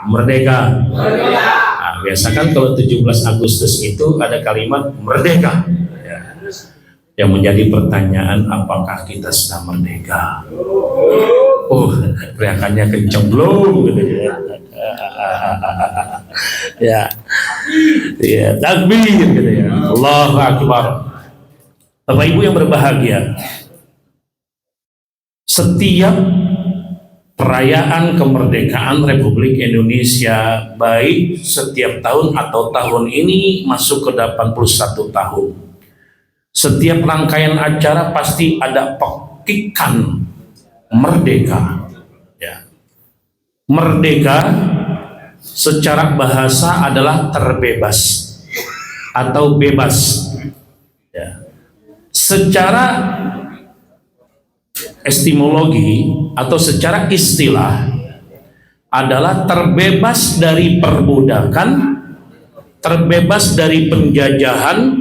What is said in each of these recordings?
Merdeka. Nah, biasa kan kalau 17 Agustus itu ada kalimat merdeka. Ya. Yang menjadi pertanyaan, apakah kita sudah merdeka? Oh, teriakannya kenceng belum? Gitu ya. Ya, takbir gitu ya. Allahu Akbar. Bapak Ibu yang berbahagia, setiap perayaan kemerdekaan Republik Indonesia, baik setiap tahun atau tahun ini masuk ke 81 tahun, setiap rangkaian acara pasti ada pekikan merdeka. Ya. Merdeka secara bahasa adalah terbebas atau bebas. Ya. Secara etimologi atau secara istilah adalah terbebas dari perbudakan, terbebas dari penjajahan,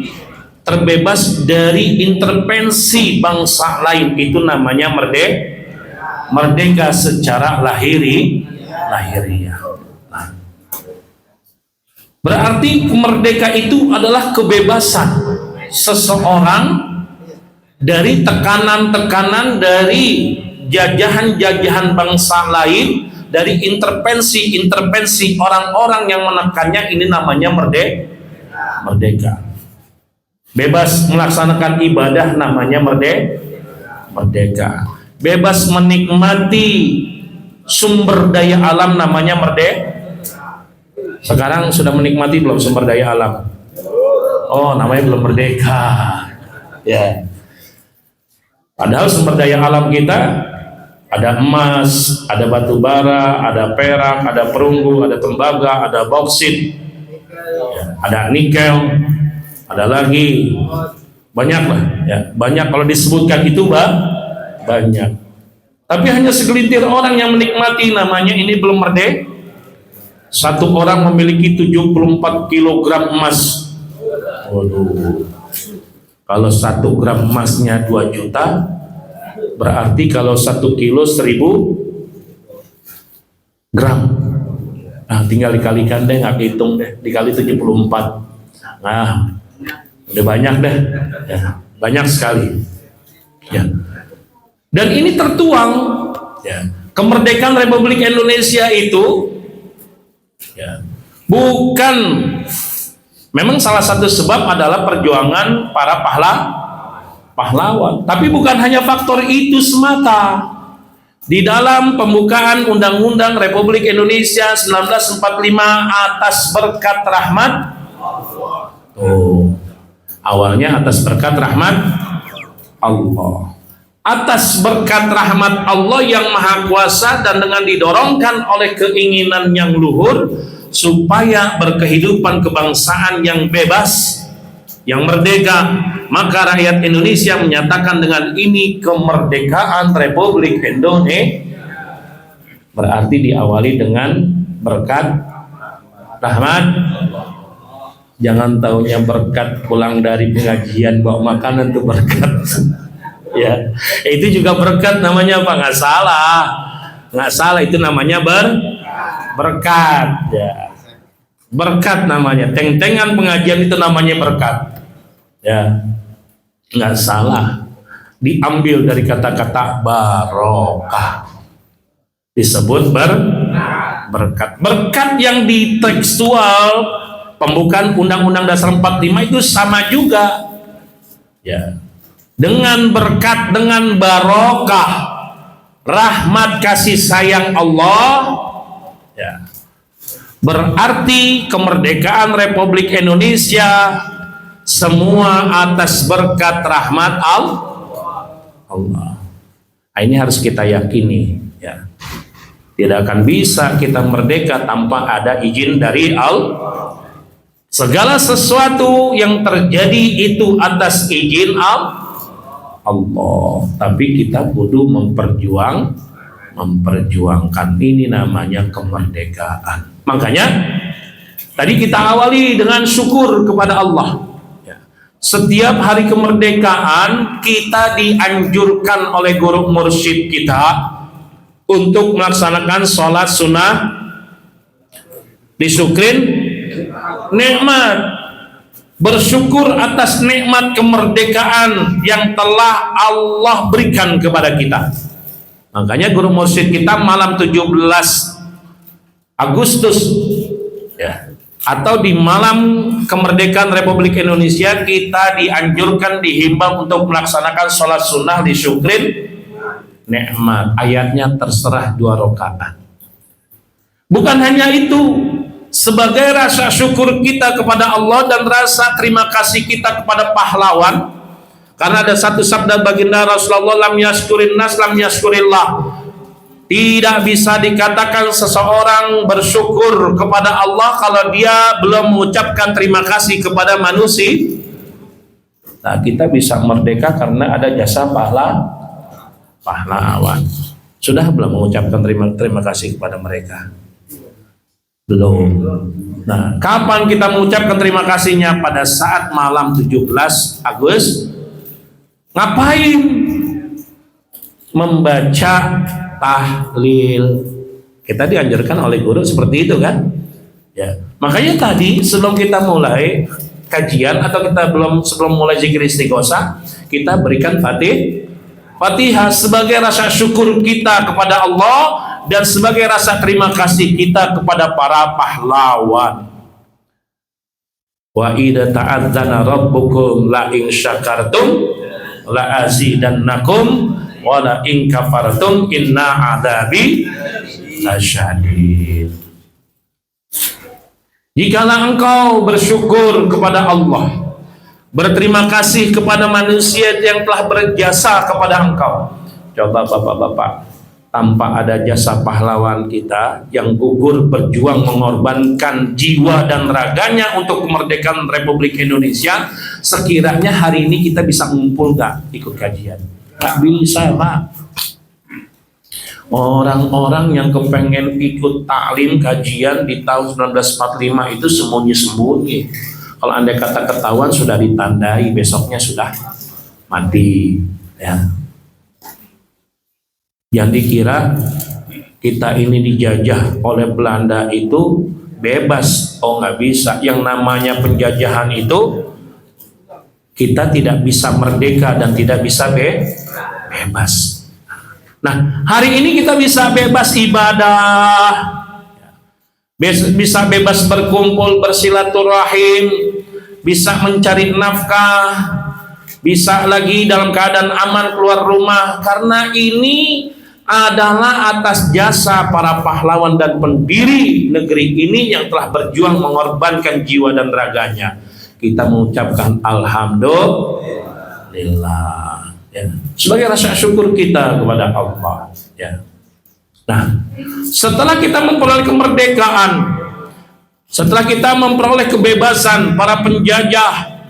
terbebas dari intervensi bangsa lain. Itu namanya merdeka secara lahiriah. Nah, berarti merdeka itu adalah kebebasan seseorang dari tekanan-tekanan, dari jajahan-jajahan bangsa lain, dari intervensi orang-orang yang menekannya. Ini namanya merdeka. Bebas melaksanakan ibadah namanya merdeka. Bebas menikmati sumber daya alam namanya merdeka. Sekarang sudah menikmati belum sumber daya alam? Oh, namanya belum merdeka. Ya. Padahal sumber daya alam kita ada emas, ada batu bara, ada perak, ada perunggu, ada tembaga, ada bauksit, ada nikel, ada lagi banyak lah. Ya, banyak kalau disebutkan itu banyak. Tapi hanya segelintir orang yang menikmati, namanya ini belum merdeka. Satu orang memiliki 74 kilogram emas. Waduh. Kalau 1 gram emasnya 2 juta, berarti kalau 1 kilo 1000 gram. Nah, tinggal dikalikan deh, nggak hitung deh, dikali 74. Nah, udah banyak deh, ya, banyak sekali. Ya. Dan ini tertuang, ya, kemerdekaan Republik Indonesia itu, ya, bukan. Memang salah satu sebab adalah perjuangan para pahlawan. Tapi bukan hanya faktor itu semata. Di dalam pembukaan Undang-Undang Republik Indonesia 1945 atas berkat rahmat awalnya atas berkat rahmat Allah. Atas berkat rahmat Allah yang Maha Kuasa dan dengan didorongkan oleh keinginan yang luhur supaya berkehidupan kebangsaan yang bebas, yang merdeka, maka rakyat Indonesia menyatakan dengan ini kemerdekaan Republik Indonesia. Berarti diawali dengan berkat rahmat. Jangan taunya berkat pulang dari pengajian bawa makanan itu berkat. Ya, itu juga berkat namanya apa? Nggak salah itu namanya berkat. Ya. Berkat namanya, teng-tengan pengajian itu namanya berkat. Ya, nggak salah. Diambil dari kata-kata barokah, disebut berkat. Berkat yang di tekstual pembukaan Undang-Undang Dasar 45 itu sama juga. Ya, dengan berkat, dengan barokah, rahmat kasih sayang Allah. Ya. Berarti kemerdekaan Republik Indonesia semua atas berkat rahmat Allah. Nah, ini harus kita yakini, ya. Tidak akan bisa kita merdeka tanpa ada izin dari Allah. Segala sesuatu yang terjadi itu atas izin Allah. Tapi kita kudu memperjuangkan. Ini namanya kemerdekaan. Makanya tadi kita awali dengan syukur kepada Allah. Setiap hari kemerdekaan kita dianjurkan oleh guru mursyid kita untuk melaksanakan sholat sunnah Disyukrin nikmat, bersyukur atas nikmat kemerdekaan yang telah Allah berikan kepada kita. Makanya guru mursyid kita malam 17 Agustus ya, atau di malam kemerdekaan Republik Indonesia, kita dianjurkan, dihimbau untuk melaksanakan sholat sunnah disyukrin nikmat. Ayatnya terserah 2 rakaat. Bukan hanya itu, sebagai rasa syukur kita kepada Allah dan rasa terima kasih kita kepada pahlawan, karena ada satu sabda baginda Rasulullah, lam yashkurin nas lam yashkurillah. Tidak bisa dikatakan seseorang bersyukur kepada Allah kalau dia belum mengucapkan terima kasih kepada manusia. Nah, kita bisa merdeka karena ada jasa pahlawan. Sudah belum mengucapkan terima kasih kepada mereka? Belum. Nah, kapan kita mengucapkan terima kasihnya? Pada saat malam 17 Agustus. Ngapain? Membaca tahlil. Kita dianjurkan oleh guru seperti itu kan? Ya. Makanya tadi sebelum kita mulai kajian atau kita sebelum mulai zikir istighosah, kita berikan Fatihah sebagai rasa syukur kita kepada Allah dan sebagai rasa terima kasih kita kepada para pahlawan. Wa idza ta'adzana rabbukum la in syakartum la azidannakum wa la in kafartum inna adzabi lasyadid. Jikalau engkau bersyukur kepada Allah, berterima kasih kepada manusia yang telah berjasa kepada engkau. Coba bapak-bapak, tanpa ada jasa pahlawan kita yang gugur berjuang mengorbankan jiwa dan raganya untuk kemerdekaan Republik Indonesia, sekiranya hari ini kita bisa ngumpul gak ikut kajian? Gak bisa Pak. Orang-orang yang kepengen ikut taklim kajian di tahun 1945 itu sembunyi-sembunyi. Kalau andai kata ketahuan sudah ditandai, besoknya sudah mati ya. Yang dikira kita ini dijajah oleh Belanda itu bebas. Oh nggak bisa. Yang namanya penjajahan itu kita tidak bisa merdeka dan tidak bisa bebas. Nah, hari ini kita bisa bebas ibadah, bisa bebas berkumpul, bersilaturahim, bisa mencari nafkah, bisa lagi dalam keadaan aman keluar rumah, karena ini adalah atas jasa para pahlawan dan pendiri negeri ini yang telah berjuang mengorbankan jiwa dan raganya. Kita mengucapkan alhamdulillah ya, sebagai rasa syukur kita kepada Allah ya. Nah, setelah kita memperoleh kemerdekaan, setelah kita memperoleh kebebasan, para penjajah,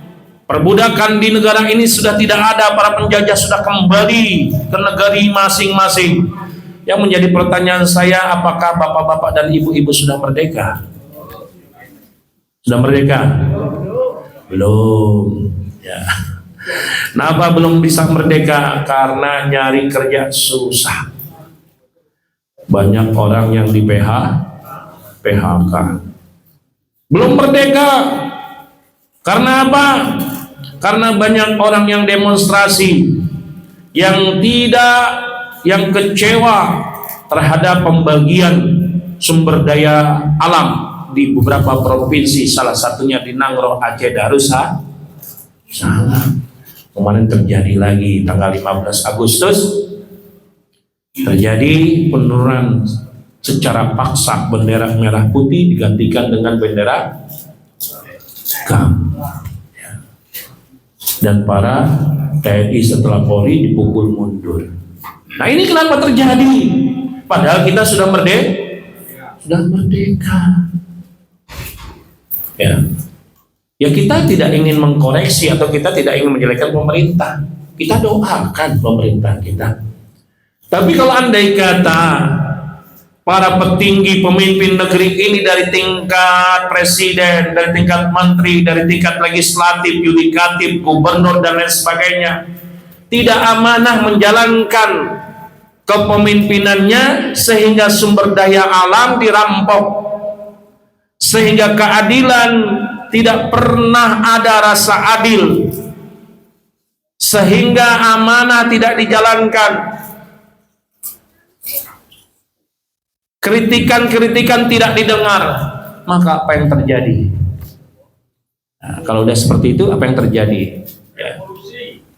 perbudakan di negara ini sudah tidak ada, para penjajah sudah kembali ke negeri masing-masing. Yang menjadi pertanyaan saya, apakah bapak-bapak dan ibu-ibu sudah merdeka? Sudah merdeka? Belum ya. Kenapa belum bisa merdeka? Karena nyari kerja susah. Banyak orang yang di PHK. Belum merdeka. Karena apa? Karena banyak orang yang demonstrasi, yang kecewa terhadap pembagian sumber daya alam di beberapa provinsi, salah satunya di Nangro, Aceh Darussalam. Kemarin terjadi lagi tanggal 15 Agustus terjadi penurunan secara paksa, bendera merah putih digantikan dengan bendera KAM dan para TNI setelah Polri dipukul mundur. Nah, ini kenapa terjadi? Padahal kita sudah merdeka ya, kita tidak ingin mengkoreksi atau kita tidak ingin menjelekkan pemerintah. Kita doakan pemerintah kita. Tapi kalau andai kata para petinggi pemimpin negeri ini dari tingkat presiden, dari tingkat menteri, dari tingkat legislatif, yudikatif, gubernur dan lain sebagainya tidak amanah menjalankan kepemimpinannya sehingga sumber daya alam dirampok, sehingga keadilan tidak pernah ada rasa adil, sehingga amanah tidak dijalankan, kritikan-kritikan tidak didengar, maka apa yang terjadi? Nah, kalau udah seperti itu, apa yang terjadi? Ya,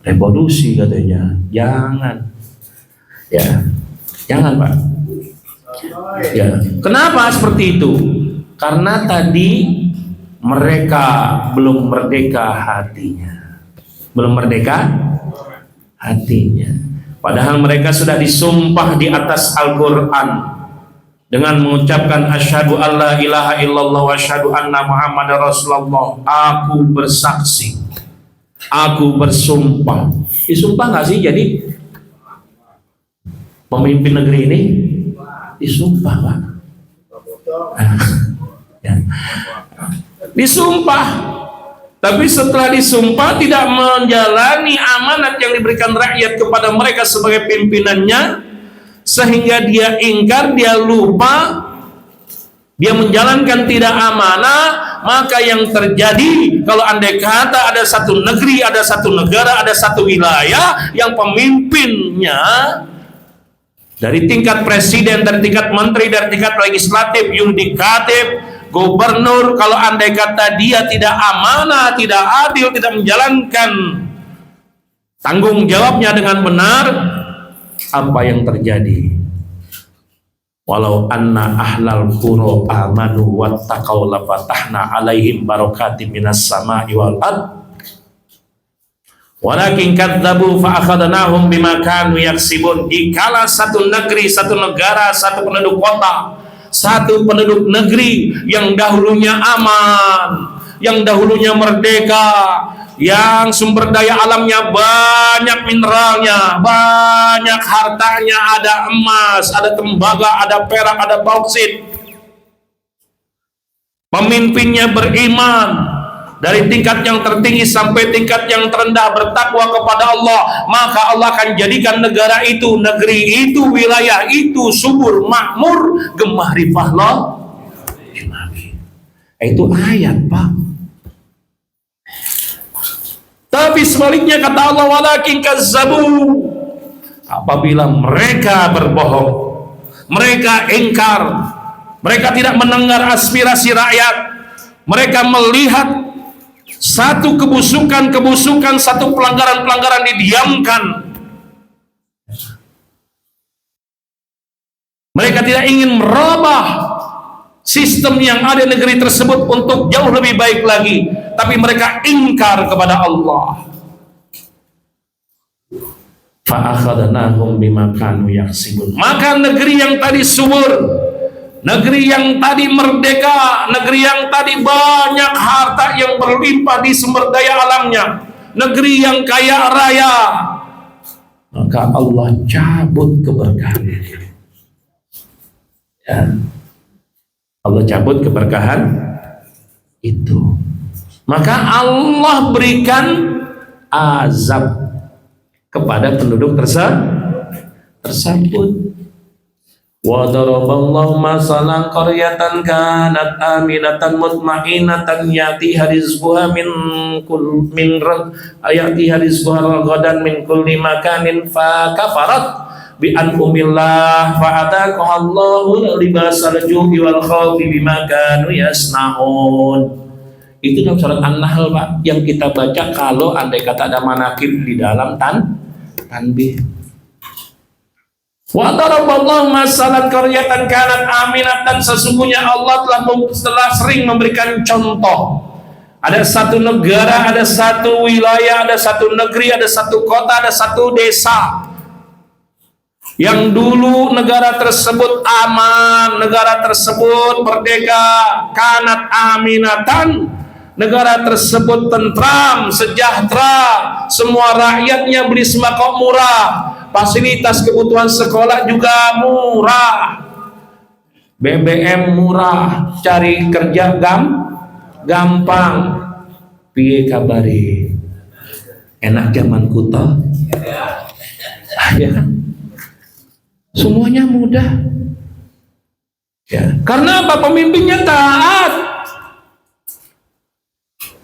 revolusi katanya. Jangan, ya, jangan Pak. Ya, kenapa seperti itu? Karena tadi mereka belum merdeka hatinya, belum merdeka hatinya. Padahal mereka sudah disumpah di atas Al-Quran dengan mengucapkan asyhadu alla ilaha illallah wa asyhadu anna muhammadar rasulullah. Aku bersaksi, aku bersumpah. Disumpah nggak sih jadi pemimpin negeri ini? Disumpah Pak. Ya. Disumpah, tapi setelah disumpah tidak menjalani amanat yang diberikan rakyat kepada mereka sebagai pimpinannya, sehingga dia ingkar, dia lupa, dia menjalankan tidak amanah. Maka yang terjadi, kalau andai kata ada satu negeri, ada satu negara, ada satu wilayah yang pemimpinnya dari tingkat presiden, dari tingkat menteri, dari tingkat legislatif, yudikatif, gubernur, kalau andai kata dia tidak amanah, tidak adil, tidak menjalankan tanggung jawabnya dengan benar, apa yang terjadi? Walau anna ahlal qura amanu wattaqau lafatahna alaihim barakatim minas sama'i wal ard walakin kadzabu fa akhadnahum bima kanu yaksibun. Dikala satu negeri, satu negara, satu penduduk kota, satu penduduk negeri yang dahulunya aman, yang dahulunya merdeka, yang sumber daya alamnya banyak, mineralnya banyak, hartanya ada emas, ada tembaga, ada perak, ada bauksit, pemimpinnya beriman dari tingkat yang tertinggi sampai tingkat yang terendah, bertakwa kepada Allah, maka Allah akan jadikan negara itu, negeri itu, wilayah itu subur, makmur, gemah rifah loh. Itu ayat Pak. Tapi sebaliknya kata Allah, walakin kazzabu, apabila mereka berbohong, mereka ingkar, mereka tidak mendengar aspirasi rakyat, mereka melihat satu kebusukan, satu pelanggaran didiamkan. Mereka tidak ingin merubah sistem yang ada di negeri tersebut untuk jauh lebih baik lagi, tapi mereka ingkar kepada Allah. Fa'akhadnahum bima kanu yaksibun. Maka negeri yang tadi subur, negeri yang tadi merdeka, negeri yang tadi banyak harta yang berlimpah di sumber daya alamnya, negeri yang kaya raya, maka Allah cabut keberkahan. Ya. Allah cabut keberkahan itu. Maka Allah berikan azab kepada penduduk tersebut. Wa daraballahu masalan qaryatan kanat aminatan mutmainatan yatiha rizquha ragadan min kulli makanin fa kafarat bi an'umillah fa ataqaha Allahu libasal ju'i wal khawfi bima kanu yasnaun. Itu dalam surat An-Nahl Pak, yang kita baca kalau andai kata ada manakib di dalam tanbih. Wa daraballahu masalan qaryatan kanat aminatan, sesungguhnya Allah telah sering memberikan contoh. Ada satu negara, ada satu wilayah, ada satu negeri, ada satu kota, ada satu desa yang dulu negara tersebut aman, negara tersebut merdeka, kanat aminatan, negara tersebut tentram, sejahtera, semua rakyatnya beli sembako murah, fasilitas kebutuhan sekolah juga murah, BBM murah, cari kerja gampang. Piye kabari? Enak zaman kuto? Ya kan? Semuanya mudah. Ya. Karena apa? Pemimpinnya taat.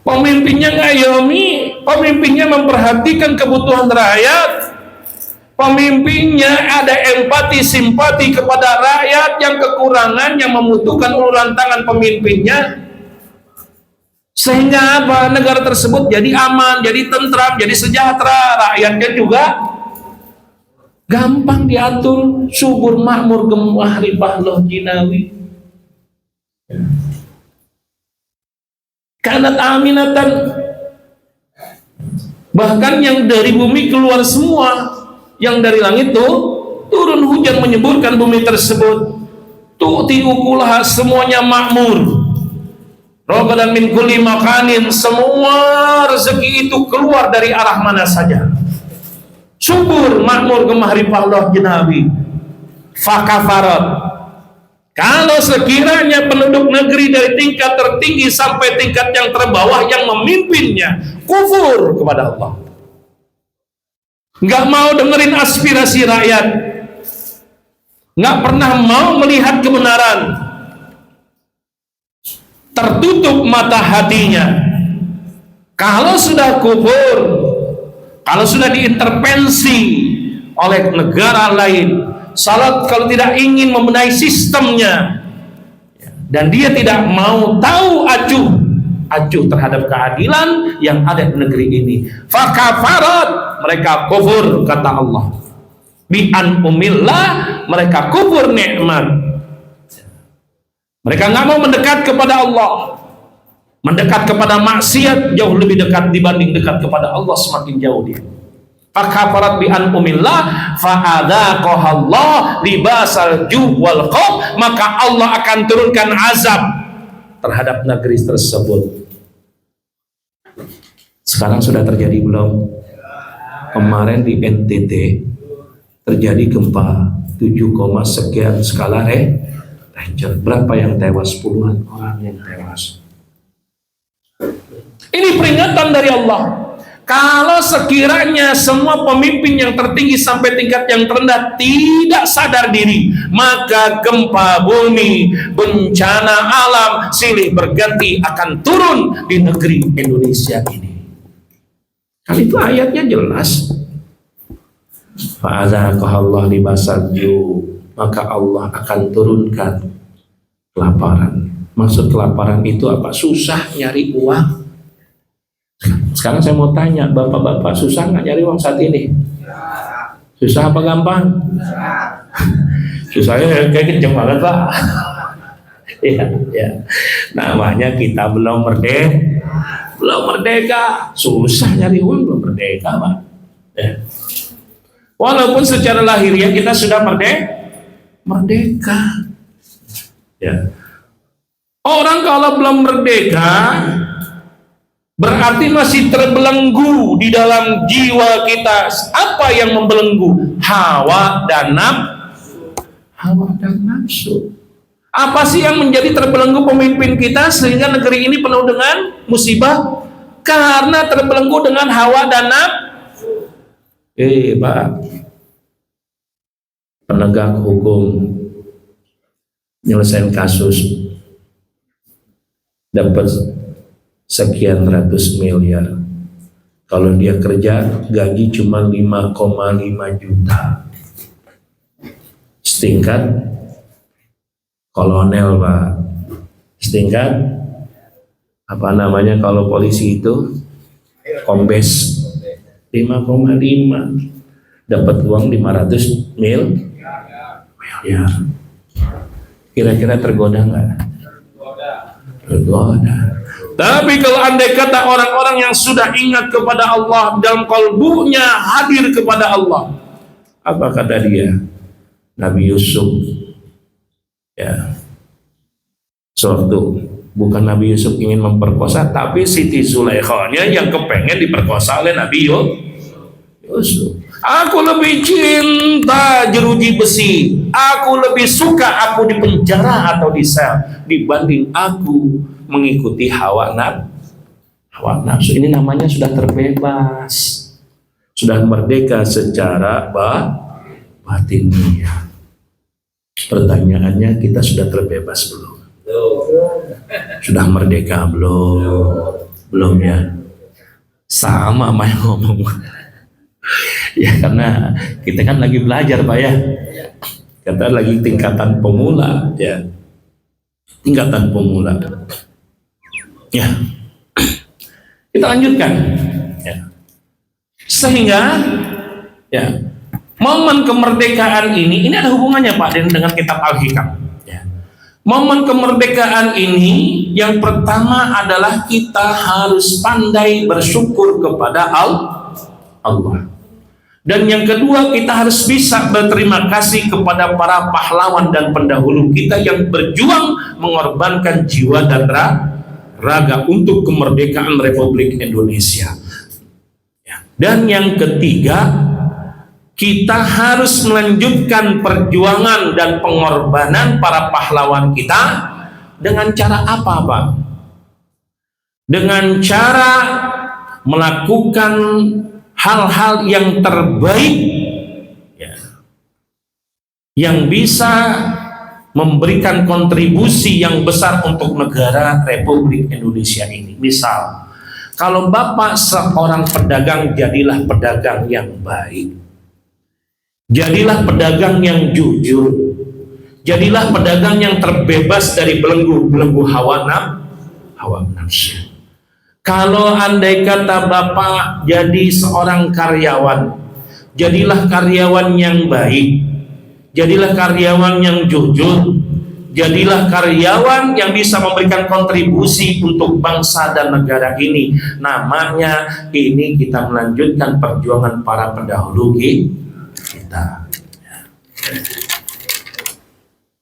Pemimpinnya ngayomi, pemimpinnya memperhatikan kebutuhan rakyat, pemimpinnya ada empati, simpati kepada rakyat yang kekurangan, yang membutuhkan uluran tangan pemimpinnya. Sehingga apa? Negara tersebut jadi aman, jadi tentram, jadi sejahtera, rakyatnya juga gampang diatur, subur, makmur, gemah, ribah, loh, jinawi. Kanat aminatan, bahkan yang dari bumi keluar semua, yang dari langit tuh turun hujan menyuburkan bumi tersebut. Tu'ti ukulaha, semuanya makmur. Rogadan min kulli makanin, semua rezeki itu keluar dari arah mana saja. Subur, makmur, gemah, ribah, loh, jinawi. Fakafarat, kalau sekiranya penduduk negeri dari tingkat tertinggi sampai tingkat yang terbawah yang memimpinnya kufur kepada Allah, nggak mau dengerin aspirasi rakyat, nggak pernah mau melihat kebenaran, tertutup mata hatinya. Kalau sudah kufur, kalau sudah diintervensi oleh negara lain, salat kalau tidak ingin membenahi sistemnya, dan dia tidak mau tahu acuh terhadap keadilan yang ada di negeri ini, fakafarat, mereka kufur kata Allah. Bi'an umillah, mereka kufur nikmat. Mereka nggak mau mendekat kepada Allah, mendekat kepada maksiat jauh lebih dekat dibanding dekat kepada Allah, semakin jauh dia. Fakafarat bi an umillah fa'adzaqahallah libasal ju' wal khauf, maka Allah akan turunkan azab terhadap negeri tersebut. Sekarang sudah terjadi belum? Kemarin di NTT terjadi gempa 7, sekian skala Richter. Berapa yang tewas? Puluhan orang yang tewas. Ini peringatan dari Allah. Kalau sekiranya semua pemimpin yang tertinggi sampai tingkat yang terendah tidak sadar diri, maka gempa bumi, bencana alam silih berganti akan turun di negeri Indonesia ini. Kan itu ayatnya jelas. Fa'adzaqahallahu libasal ju', maka Allah akan turunkan kelaparan. Maksud kelaparan itu apa? Susah nyari uang. Sekarang saya mau tanya, bapak-bapak susah nggak nyari uang saat ini? Susah apa gampang? Susahnya kayak kenceng banget Pak. Ya. Namanya kita belum merdeka, susah nyari uang, belum merdeka Pak. Ya. Walaupun secara lahiriah kita sudah merdeka. Ya. Orang kalau belum merdeka berarti masih terbelenggu di dalam jiwa kita. Apa yang membelenggu? Hawa dan nafsu. Apa sih yang menjadi terbelenggu pemimpin kita sehingga negeri ini penuh dengan musibah? Karena terbelenggu dengan hawa dan nafsu. Pak, penegak hukum nyelesain kasus dapat sekian ratus miliar. Kalau dia kerja gaji cuma 5,5 juta. Setingkat kolonel Pak. Setingkat apa namanya kalau polisi itu? Kombes. 5,5. Dapat uang 500 miliar. Kira-kira tergoda nggak? Tergoda. Tapi kalau andai kata orang-orang yang sudah ingat kepada Allah, dalam kalbunya hadir kepada Allah, apa kata dia? Nabi Yusuf, ya, suatu bukan Nabi Yusuf ingin memperkosa, tapi Siti Zulaikhanya yang kepengen diperkosa oleh Nabi Yusuf. Aku lebih cinta jeruji besi, aku lebih suka aku di penjara atau di sel dibanding aku mengikuti hawa nafsu. Ini namanya sudah terbebas, sudah merdeka secara batinnya. Pertanyaannya, kita sudah terbebas belum? Sudah merdeka belum? Belum ya? Sama main ngomong. Ya karena kita kan lagi belajar Pak ya. Kita lagi tingkatan pemula ya. Tingkatan pemula. Ya. Kita lanjutkan. Ya. Sehingga ya, momen kemerdekaan ini ada hubungannya Pak dengan kitab Al-Hikam. Ya. Momen kemerdekaan ini yang pertama adalah kita harus pandai bersyukur kepada Allah. Dan yang kedua, kita harus bisa berterima kasih kepada para pahlawan dan pendahulu kita yang berjuang mengorbankan jiwa dan raga untuk kemerdekaan Republik Indonesia. Dan yang ketiga, kita harus melanjutkan perjuangan dan pengorbanan para pahlawan kita dengan cara apa, Pak? Dengan cara melakukan hal-hal yang terbaik ya, yang bisa memberikan kontribusi yang besar untuk negara Republik Indonesia ini. Misal, kalau Bapak seorang pedagang, jadilah pedagang yang baik, jadilah pedagang yang jujur, jadilah pedagang yang terbebas dari belenggu hawa nafsu. Kalau andai kata Bapak jadi seorang karyawan, jadilah karyawan yang baik, jadilah karyawan yang jujur, jadilah karyawan yang bisa memberikan kontribusi untuk bangsa dan negara ini. Namanya ini kita melanjutkan perjuangan para pendahulu kita.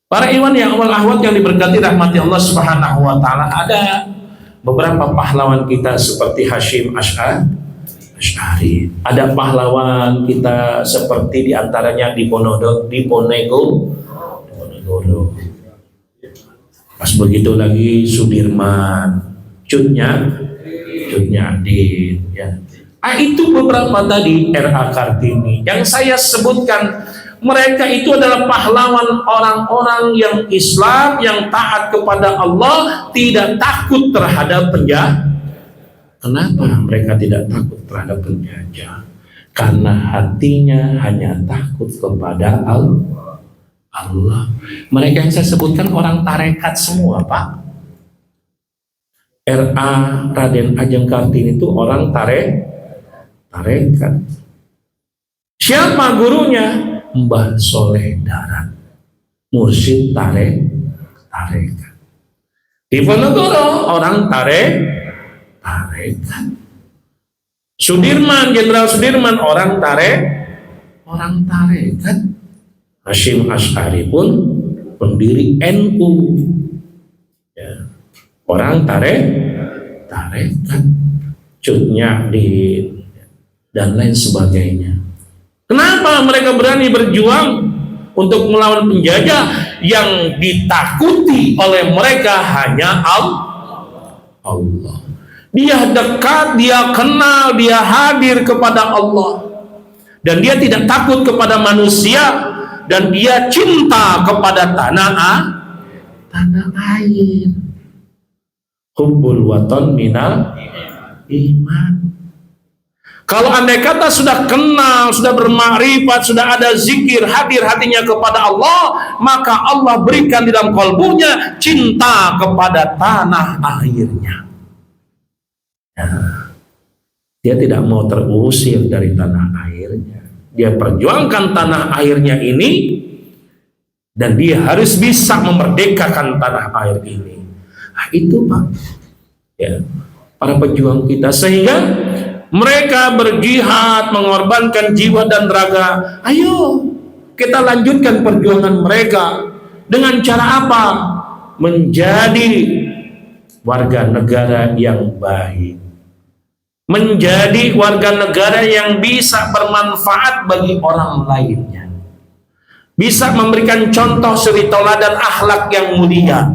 Para iwan yang awal yang diberkati rahmati Allah Subhanahu wa taala, ada beberapa pahlawan kita seperti Hashim Asy'ari. Ada pahlawan kita seperti diantaranya di Ponegoro. Pas begitu lagi Sudirman, Cutnya Adin. Ya. Itu beberapa tadi R.A. Kartini. Yang saya sebutkan, mereka itu adalah pahlawan orang-orang yang Islam, yang taat kepada Allah, tidak takut terhadap penjajah. Kenapa mereka tidak takut terhadap penjajah? Karena hatinya hanya takut kepada Allah. Mereka yang saya sebutkan orang tarekat semua, Pak. R.A. Raden Ajeng Kartini itu orang tarekat. Siapa gurunya? Mbah Soleh Darat, mursyid tarekat. Di Ponegoro orang tarekat. Sudirman, Jenderal Sudirman orang tarekat. Hashim Asy'ari pun pendiri NU, ya, orang tarekat. Cutnya dan lain sebagainya. Kenapa mereka berani berjuang untuk melawan penjajah? Yang ditakuti oleh mereka hanya Allah. Dia dekat, dia kenal, dia hadir kepada Allah, dan dia tidak takut kepada manusia, dan dia cinta kepada tanah air. Hubbul watan minal iman. Kalau andai kata sudah kenal, sudah bermakrifat, sudah ada zikir, hadir hatinya kepada Allah, maka Allah berikan di dalam kalbunya cinta kepada tanah airnya. Ya. Dia tidak mau terusir dari tanah airnya. Dia perjuangkan tanah airnya ini, dan dia harus bisa memerdekakan tanah air ini. Nah, itu Pak, ya, para pejuang kita, sehingga mereka berjihad, mengorbankan jiwa dan raga. Ayo kita lanjutkan perjuangan mereka. Dengan cara apa? Menjadi warga negara yang baik, menjadi warga negara yang bisa bermanfaat bagi orang lainnya, bisa memberikan contoh suri tauladan akhlak yang mulia.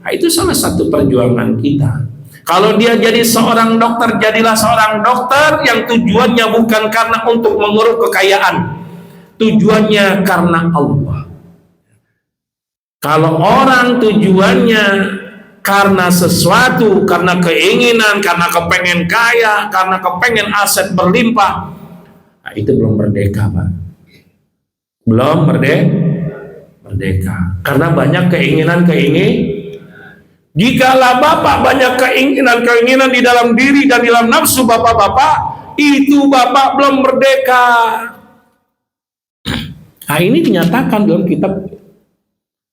Nah, itu salah satu perjuangan kita. Kalau dia jadi seorang dokter, jadilah seorang dokter yang tujuannya bukan karena untuk menguruk kekayaan, tujuannya karena Allah. Kalau orang tujuannya karena sesuatu, karena keinginan, karena kepengen kaya, karena kepengen aset berlimpah, nah, itu belum merdeka, Pak. Belum merdeka. Karena banyak keinginan. Jikalau Bapak banyak keinginan di dalam diri dan di dalam nafsu Bapak-bapak, itu Bapak belum merdeka. Nah, ini dinyatakan dalam kitab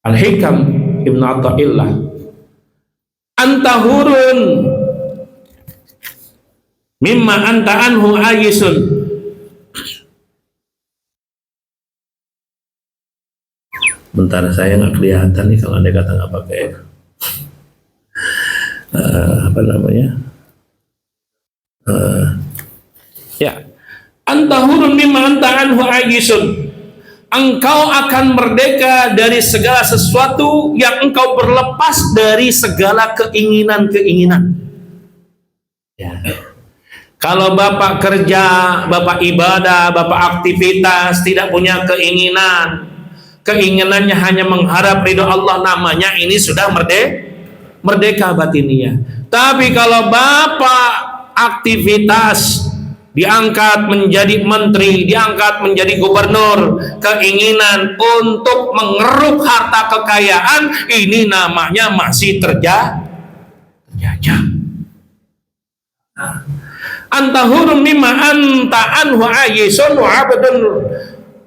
Al-Hikam Ibn Atta'illah. Anta hurun mimma anta anhu ayisun. Bentar, saya nggak kelihatan nih kalau Anda kata nggak pakai apa namanya, ya, anta hurun mimma anta anhu ayisun. Engkau akan merdeka dari segala sesuatu yang engkau berlepas dari segala keinginan. Ya. Kalau Bapak kerja, Bapak ibadah, Bapak aktivitas, tidak punya keinginannya hanya mengharap ridho Allah, namanya ini sudah merdeka batiniah. Tapi kalau Bapak aktivitas, diangkat menjadi menteri, diangkat menjadi gubernur, keinginan untuk mengeruk harta kekayaan, ini namanya masih terjajah. Anta hurum mimma anta anhu ayisun wa abdun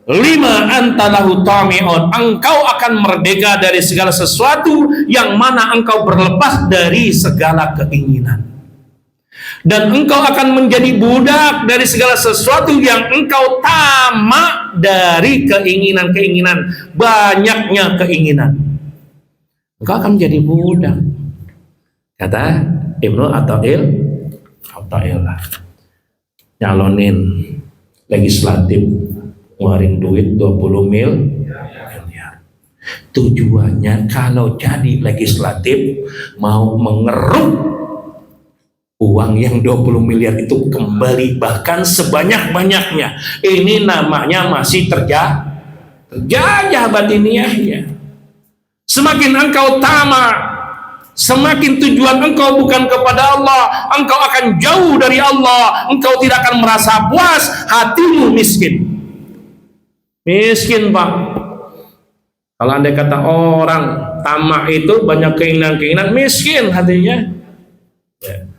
lima anta lahu tami'un. Engkau akan merdeka dari segala sesuatu yang mana engkau berlepas dari segala keinginan. Dan engkau akan menjadi budak dari segala sesuatu yang engkau tamak dari keinginan, banyaknya keinginan. Engkau akan menjadi budak. Kata Ibnu Atta'illah, nyalonin legislatif, ngeluarin duit 20 miliar. Tujuannya kalau jadi legislatif mau mengeruk uang yang 20 miliar itu kembali, bahkan sebanyak-banyaknya. Ini namanya masih terjajah batiniahnya. Semakin engkau tamak, semakin tujuan engkau bukan kepada Allah, engkau akan jauh dari Allah, engkau tidak akan merasa puas, hatimu miskin, Pak. Kalau andai kata orang tamak itu banyak keinginan, miskin hatinya. Ya.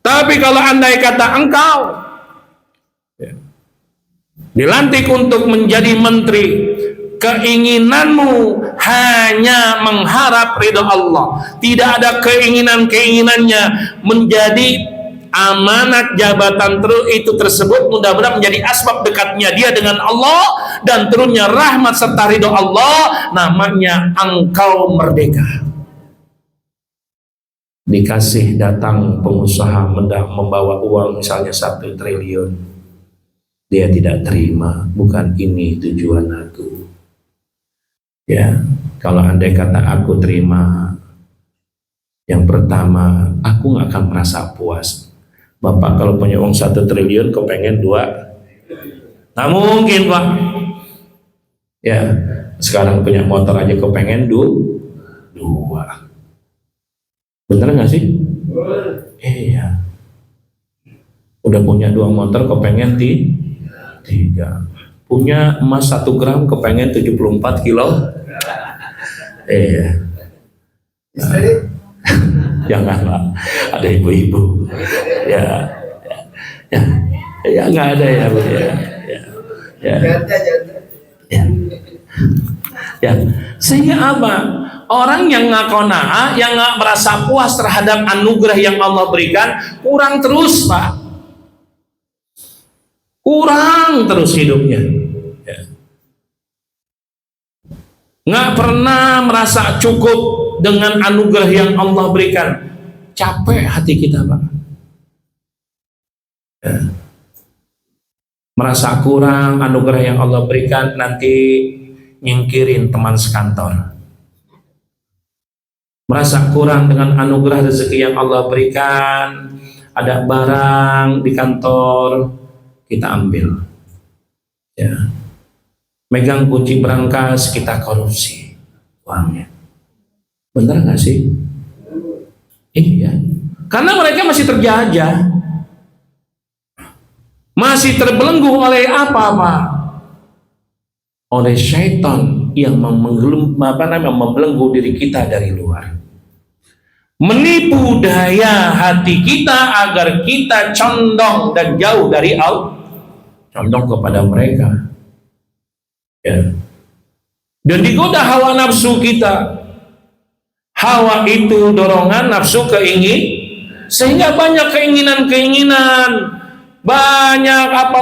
Tapi kalau andai kata engkau dilantik untuk menjadi menteri, keinginanmu hanya mengharap ridho Allah, tidak ada keinginannya menjadi amanat jabatan itu tersebut, mudah-mudahan menjadi asbab dekatnya dia dengan Allah dan turunnya rahmat serta ridho Allah, namanya engkau merdeka. Dikasih datang pengusaha membawa uang misalnya 1 triliun, dia tidak terima, bukan ini tujuan aku. Ya, kalau andai kata aku terima, yang pertama aku nggak akan merasa puas. Bapak kalau punya uang 1 triliun, kau pengen 2? Nggak mungkin, Pak. Ya, sekarang punya motor aja kau pengen 2. Bener nggak sih? Iya. Udah punya 2 motor, kepengen 3. Punya emas 1 gram, kepengen 74 kilo. Iya. Nah, janganlah, ada ibu-ibu. Ya nggak ada ya, Bu. Ya. Sehingga apa? Orang yang ngakona'ah, yang nggak merasa puas terhadap anugerah yang Allah berikan, kurang terus, Pak. Kurang terus hidupnya. Ya. Nggak pernah merasa cukup dengan anugerah yang Allah berikan. Capek hati kita, Pak. Ya. Merasa kurang anugerah yang Allah berikan, nanti nyingkirin teman sekantor. Merasa kurang dengan anugerah rezeki yang Allah berikan, ada barang di kantor, kita ambil. Ya. Megang kunci berangkas, kita korupsi uangnya. Bener nggak sih? Karena mereka masih terjajah, masih terbelenggu oleh apa-apa, oleh syaitan yang membelenggu diri kita dari luar, menipu daya hati kita agar kita condong dan jauh dari Allah, condong kepada mereka, ya. Dan digoda hawa nafsu kita. Hawa itu dorongan, nafsu sehingga banyak keinginan-keinginan, banyak apa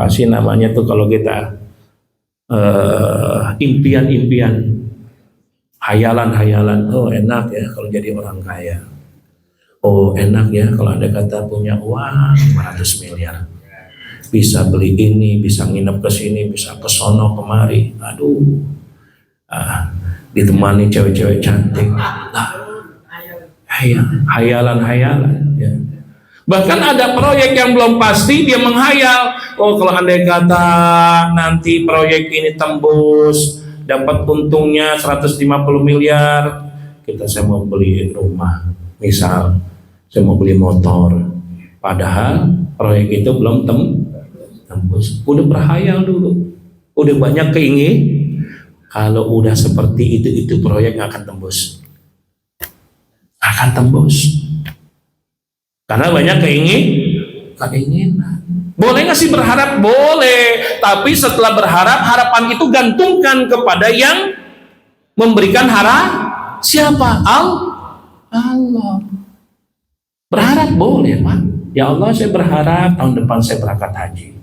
sih namanya tuh kalau kita impian-impian, hayalan-hayalan. Oh enak ya kalau jadi orang kaya. Oh enak ya kalau Anda kata punya uang 500 miliar. Bisa beli ini, bisa nginep ke sini, bisa ke sono kemari. Aduh. Ditemani cewek-cewek cantik. Hayalan-hayalan ya. Bahkan ada proyek yang belum pasti dia menghayal. Oh kalau andai kata nanti proyek ini tembus, dapat untungnya 150 miliar, saya mau beli rumah, misal saya mau beli motor, padahal proyek itu belum tembus. Udah berhayal dulu, udah banyak keingin. Kalau udah seperti itu proyek nggak akan tembus, karena banyak keinginan. Boleh nggak sih berharap? Boleh, tapi setelah berharap, harapan itu gantungkan kepada yang memberikan siapa? Allah. Berharap boleh, Pak. Ya Allah, saya berharap tahun depan saya berangkat haji.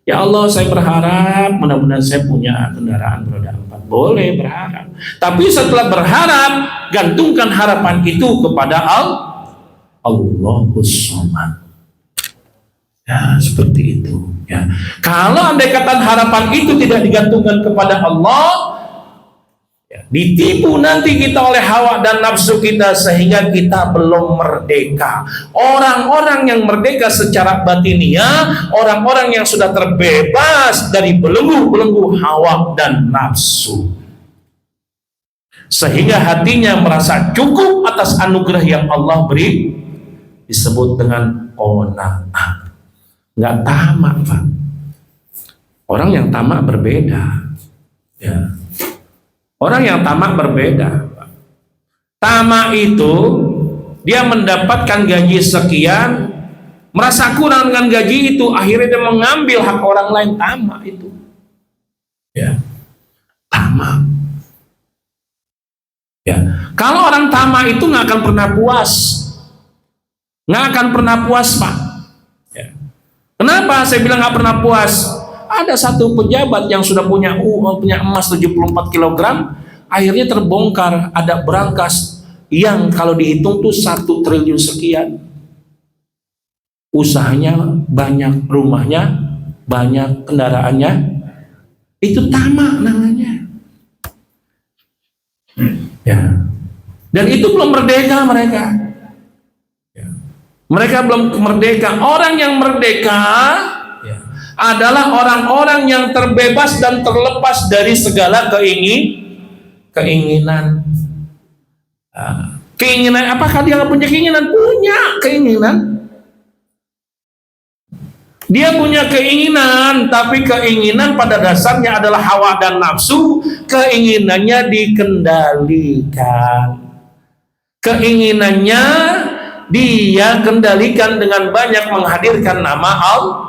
Ya Allah, saya berharap mudah-mudahan saya punya kendaraan beroda 4. Boleh berharap. Tapi setelah berharap, gantungkan harapan itu kepada Allahus Somad. Ya, seperti itu. Ya. Kalau andai kata harapan itu tidak digantungkan kepada Allah, ya, ditipu nanti kita oleh hawa dan nafsu kita sehingga kita belum merdeka. Orang-orang yang merdeka secara batiniah, orang-orang yang sudah terbebas dari belenggu-belenggu hawa dan nafsu, sehingga hatinya merasa cukup atas anugerah yang Allah beri, disebut dengan qanaah. Nggak tamak, Pak. Orang yang tamak berbeda, ya. Orang yang tamak berbeda. Tamak itu dia mendapatkan gaji sekian, merasa kurang dengan gaji itu, akhirnya dia mengambil hak orang lain. Tamak itu, ya, tamak. Ya, kalau orang tamak itu nggak akan pernah puas, Pak. Ya. Kenapa saya bilang nggak pernah puas? Ada satu pejabat yang sudah punya emas 74 kg, akhirnya terbongkar ada berangkas yang kalau dihitung tuh 1 triliun sekian. Usahanya banyak, rumahnya banyak, kendaraannya, itu tamak namanya. Ya. Dan itu belum merdeka mereka. Ya. Mereka belum merdeka. Orang yang merdeka adalah orang-orang yang terbebas dan terlepas dari segala keinginan. Keinginan, apakah dia nggak punya keinginan? Punya keinginan. Dia punya keinginan, tapi keinginan pada dasarnya adalah hawa dan nafsu. Keinginannya dikendalikan. Keinginannya dia kendalikan dengan banyak menghadirkan nama Allah,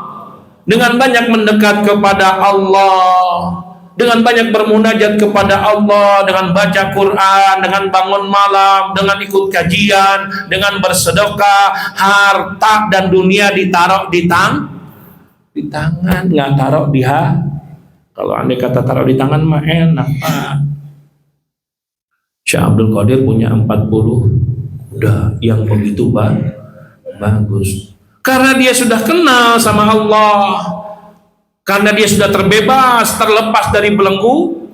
dengan banyak mendekat kepada Allah, dengan banyak bermunajat kepada Allah, dengan baca Quran, dengan bangun malam, dengan ikut kajian, dengan bersedekah. Harta dan dunia ditaruh di tangan, nggak taruh di hati. Kalau andai kata taruh di tangan mah enak, Pak. Syekh Abdul Qadir punya 40 kuda yang begitu bagus. Karena dia sudah kenal sama Allah, karena dia sudah terbebas, terlepas dari belenggu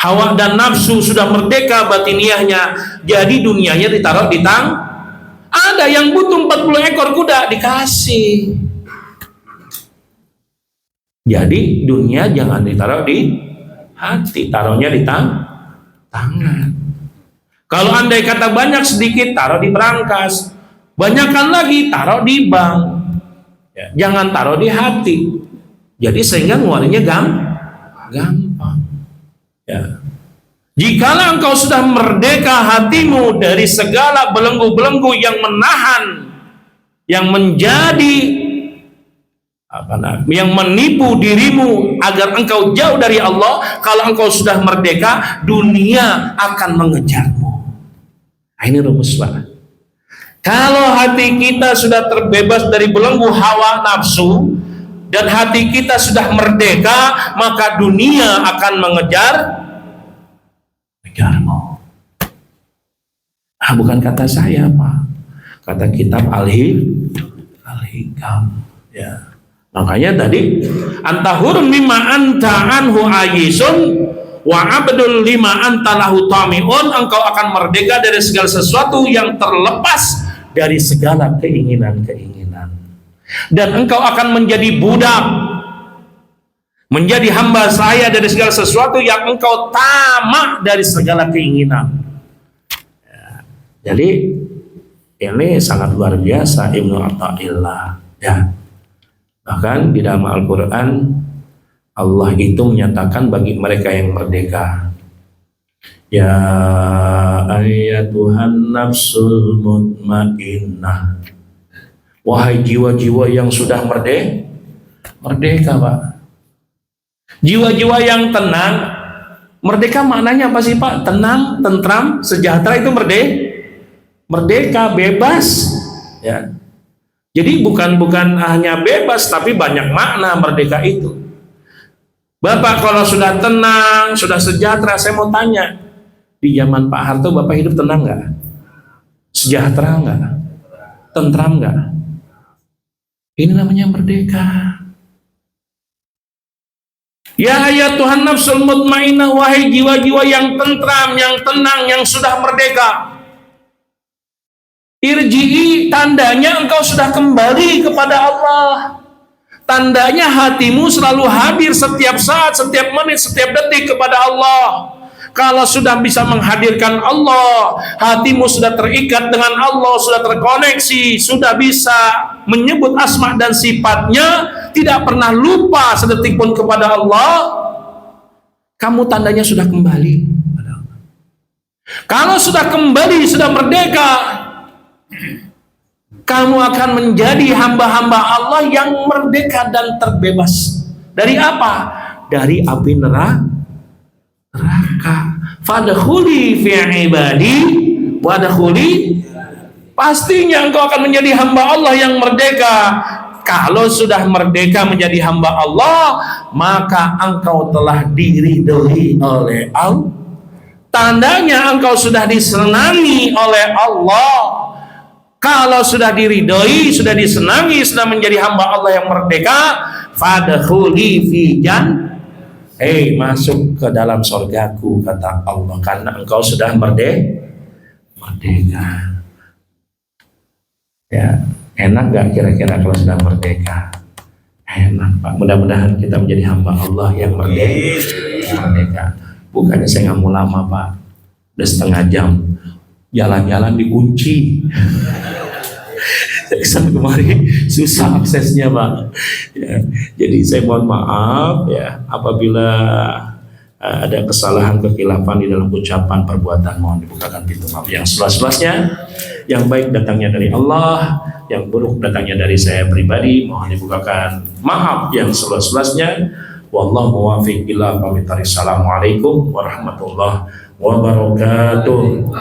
hawa dan nafsu, sudah merdeka batiniahnya. Jadi dunianya ditaruh di tangan. Ada yang butuh 40 ekor kuda, dikasih. Jadi dunia jangan ditaruh di hati, taruhnya di tangan. Kalau andai kata banyak sedikit, taruh di brankas. Banyakkan lagi, taruh di bank. Ya, jangan taruh di hati. Jadi sehingga ngeluarinnya gampang. Ya. Jikalau engkau sudah merdeka hatimu dari segala belenggu-belenggu yang menahan, yang menjadi yang menipu dirimu agar engkau jauh dari Allah, kalau engkau sudah merdeka, dunia akan mengejarmu. Nah, ini rumus Pak. Kalau hati kita sudah terbebas dari belenggu hawa nafsu dan hati kita sudah merdeka, maka dunia akan mengejarmu. Ah, bukan kata saya Pak, kata kitab Al-Hikam. Ya. Makanya tadi antahur mimma anta anhu ayisun wa abdul lima anta lahu tamiun, engkau akan merdeka dari segala sesuatu yang terlepas dari segala keinginan-keinginan, dan engkau akan menjadi budak, menjadi hamba saya dari segala sesuatu yang engkau tamak dari segala keinginan. Ya, jadi ini sangat luar biasa Ibnu Athaillah. Ya. Bahkan di dalam Al-Quran Allah itu menyatakan bagi mereka yang merdeka, ya ayyatuhan nafsul mutmainnah, wahai jiwa-jiwa yang sudah merdeka Pak, jiwa-jiwa yang tenang. Merdeka maknanya apa sih Pak? Tenang, tentram, sejahtera, itu merdeka, bebas. Ya. Jadi bukan hanya bebas, tapi banyak makna merdeka itu. Bapak kalau sudah tenang, sudah sejahtera, saya mau tanya, di zaman Pak Harto Bapak hidup tenang nggak? Sejahtera nggak? Tentram nggak? Ini namanya merdeka. Ya ayat Tuhan nafsul mutmainnah, wahai jiwa-jiwa yang tentram, yang tenang, yang sudah merdeka. Irji'i, tandanya engkau sudah kembali kepada Allah. Tandanya hatimu selalu hadir setiap saat, setiap menit, setiap detik kepada Allah. Kalau sudah bisa menghadirkan Allah, hatimu sudah terikat dengan Allah, sudah terkoneksi, sudah bisa menyebut asma dan sifatnya, tidak pernah lupa sedetik pun kepada Allah, kamu tandanya sudah kembali. Kalau sudah kembali, sudah merdeka, kamu akan menjadi hamba-hamba Allah yang merdeka dan terbebas. Dari apa? Dari api neraka. Fadkhuli fi ibadi wadkhuli, pastinya engkau akan menjadi hamba Allah yang merdeka. Kalau sudah merdeka menjadi hamba Allah, maka engkau telah diridhoi oleh Allah. Tandanya engkau sudah disenangi oleh Allah. Kalau sudah diridhoi, sudah disenangi, sudah menjadi hamba Allah yang merdeka, fadkhuli fi masuk ke dalam surgaku, kata Allah, karena engkau sudah merdeka. Ya, enak gak kira-kira kalau sudah merdeka? Enak Pak. Mudah-mudahan kita menjadi hamba Allah yang merdeka. Bukannya saya nggak mau lama Pak, udah setengah jam, jalan-jalan dikunci. Sampai kemarin susah aksesnya Pak. Ya, jadi saya mohon maaf ya apabila ada kesalahan, kekhilafan di dalam ucapan, perbuatan, mohon dibukakan pintu maaf yang seluas-luasnya. Yang baik datangnya dari Allah, yang buruk datangnya dari saya pribadi, mohon dibukakan maaf yang seluas-luasnya. Wallahu muwaffiq ila aqwamit thoriq. Assalamualaikum warahmatullahi wabarakatuh.